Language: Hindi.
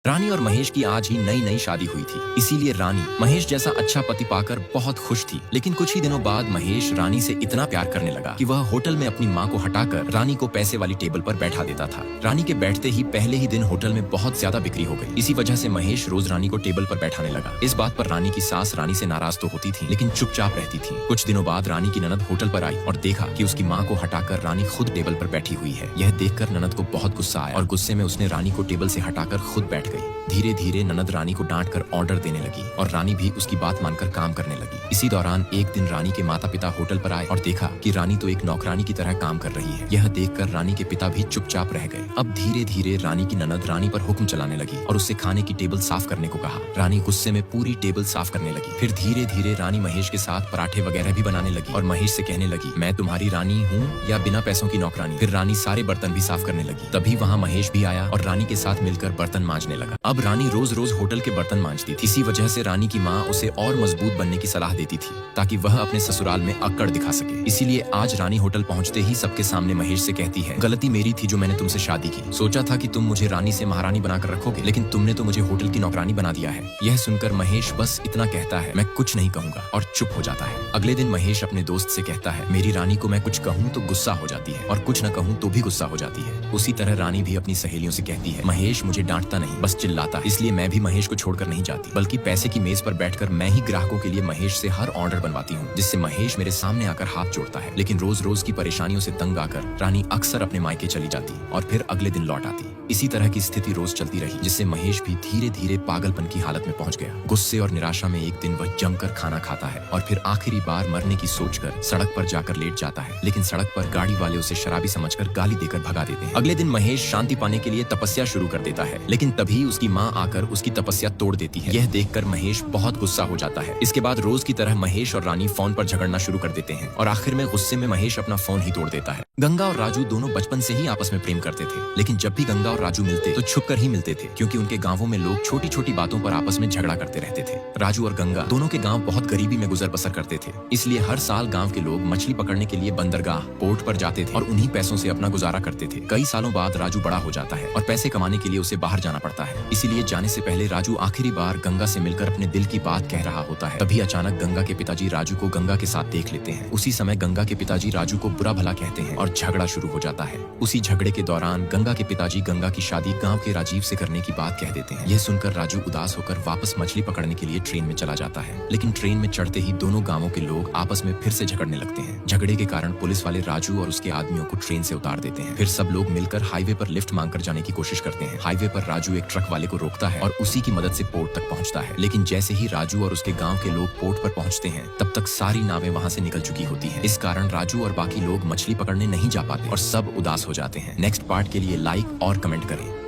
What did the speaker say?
रानी और महेश की आज ही नई नई शादी हुई थी, इसीलिए रानी महेश जैसा अच्छा पति पाकर बहुत खुश थी। लेकिन कुछ ही दिनों बाद महेश रानी से इतना प्यार करने लगा कि वह होटल में अपनी माँ को हटाकर रानी को पैसे वाली टेबल पर बैठा देता था। रानी के बैठते ही पहले ही दिन होटल में बहुत ज्यादा बिक्री हो गई। इसी वजह से महेश रोज रानी को टेबल पर बैठाने लगा। इस बात पर रानी की सास रानी से नाराज तो होती थी, लेकिन चुपचाप रहती थी। कुछ दिनों बाद रानी की ननद होटल पर आई और देखा कि उसकी माँ को हटाकर रानी खुद टेबल पर बैठी हुई है। यह देखकर ननद को बहुत गुस्सा आया और गुस्से में उसने रानी को टेबल से हटाकर खुद बैठ गई। धीरे धीरे ननद रानी को डांट कर ऑर्डर देने लगी और रानी भी उसकी बात मानकर काम करने लगी। इसी दौरान एक दिन रानी के माता पिता होटल पर आए और देखा कि रानी तो एक नौकरानी की तरह काम कर रही है। यह देखकर रानी के पिता भी चुपचाप रह गए। अब धीरे धीरे रानी की ननद रानी पर हुक्म चलाने लगी और उससे खाने की टेबल साफ करने को कहा। रानी गुस्से में पूरी टेबल साफ करने लगी। फिर धीरे धीरे रानी महेश के साथ पराठे वगैरह भी बनाने लगी और महेश से कहने लगी, मैं तुम्हारी रानी हूँ या बिना पैसों की नौकरानी। फिर रानी सारे बर्तन भी साफ करने लगी। तभी वहाँ महेश भी आया और रानी के साथ मिलकर बर्तन मांजने लगा। अब रानी रोज रोज होटल के बर्तन मांजती थी। इसी वजह से रानी की माँ उसे और मजबूत बनने की सलाह देती थी ताकि वह अपने ससुराल में अक्कड़ दिखा सके। इसीलिए आज रानी होटल पहुंचते ही सबके सामने महेश से कहती है, गलती मेरी थी जो मैंने तुमसे शादी की। सोचा था कि तुम मुझे रानी से महारानी बनाकर रखोगे, लेकिन तुमने तो मुझे होटल की नौकरानी बना दिया है। यह सुनकर महेश बस इतना कहता है, मैं कुछ नहीं कहूंगा, और चुप हो जाता है। अगले दिन महेश अपने दोस्त से कहता है, मेरी रानी को मैं कुछ कहूँ तो गुस्सा हो जाती है और कुछ न कहूँ तो भी गुस्सा हो जाती है। उसी तरह रानी भी अपनी सहेलियों से कहती है, महेश मुझे डांटता नहीं, बस चिल्लाता है। इसलिए मैं भी महेश को छोड़कर नहीं जाती, बल्कि पैसे की मेज पर बैठकर मैं ही ग्राहकों के लिए महेश से हर ऑर्डर बनवाती हूँ, जिससे महेश मेरे सामने आकर हाथ जोड़ता है। लेकिन रोज रोज की परेशानियों से तंग आकर रानी अक्सर अपने मायके चली जाती और फिर अगले दिन लौट आती। इसी तरह की स्थिति रोज चलती रही, जिससे महेश भी धीरे धीरे पागलपन की हालत में पहुंच गया। गुस्से और निराशा में एक दिन वह जमकर खाना खाता है और फिर आखिरी बार मरने की सोचकर सड़क पर जाकर लेट जाता है। लेकिन सड़क पर गाड़ी वाले उसे शराबी समझकर गाली देकर भगा देते हैं। अगले दिन महेश शांति पाने के लिए तपस्या शुरू कर देता है, लेकिन तभी उसकी माँ आकर उसकी तपस्या तोड़ देती है। यह देखकर महेश बहुत गुस्सा हो जाता है। इसके बाद रोज की तरह महेश और रानी फोन पर झगड़ना शुरू कर देते हैं और आखिर में गुस्से में महेश अपना फोन ही तोड़ देता है। गंगा और राजू दोनों बचपन से ही आपस में प्रेम करते थे, लेकिन जब भी गंगा और राजू मिलते तो छुपकर ही मिलते थे, क्योंकि उनके गांवों में लोग छोटी छोटी बातों पर आपस में झगड़ा करते रहते थे। राजू और गंगा दोनों के गांव बहुत गरीबी में गुजर बसर करते थे, इसलिए हर साल गांव के लोग मछली पकड़ने के लिए बंदरगाह पोर्ट पर जाते थे और उन्हीं पैसों से अपना गुजारा करते थे। कई सालों बाद राजू बड़ा हो जाता है और पैसे कमाने के लिए उसे बाहर जाना पड़ता है। इसीलिए जाने से पहले राजू आखिरी बार गंगा से मिलकर अपने दिल की बात कह रहा होता है। तभी अचानक गंगा के पिताजी राजू को गंगा के साथ देख लेते हैं। उसी समय गंगा के पिताजी राजू को बुरा भला कहते हैं और झगड़ा शुरू हो जाता है। उसी झगड़े के दौरान गंगा के पिताजी गंगा की शादी गांव के राजीव से करने की बात कह देते हैं। यह सुनकर राजू उदास होकर वापस मछली पकड़ने के लिए ट्रेन में चला जाता है, लेकिन ट्रेन में चढ़ते ही दोनों गांवों के लोग आपस में फिर से झगड़ने लगते हैं। झगड़े के कारण पुलिस वाले राजू और उसके आदमियों को ट्रेन से उतार देते हैं। फिर सब लोग मिलकर हाईवे पर लिफ्ट मांगकर जाने की कोशिश करते हैं। हाईवे पर राजू एक ट्रक वाले को रोकता है और उसी की मदद से पोर्ट तक पहुंचता है। लेकिन जैसे ही राजू और उसके गांव के लोग पोर्ट पर पहुंचते हैं, तब तक सारी नावें वहां से निकल चुकी होती हैं। इस कारण राजू और बाकी लोग मछली पकड़ने नहीं जा पाते और सब उदास हो जाते हैं। नेक्स्ट पार्ट के लिए लाइक और कमेंट करें।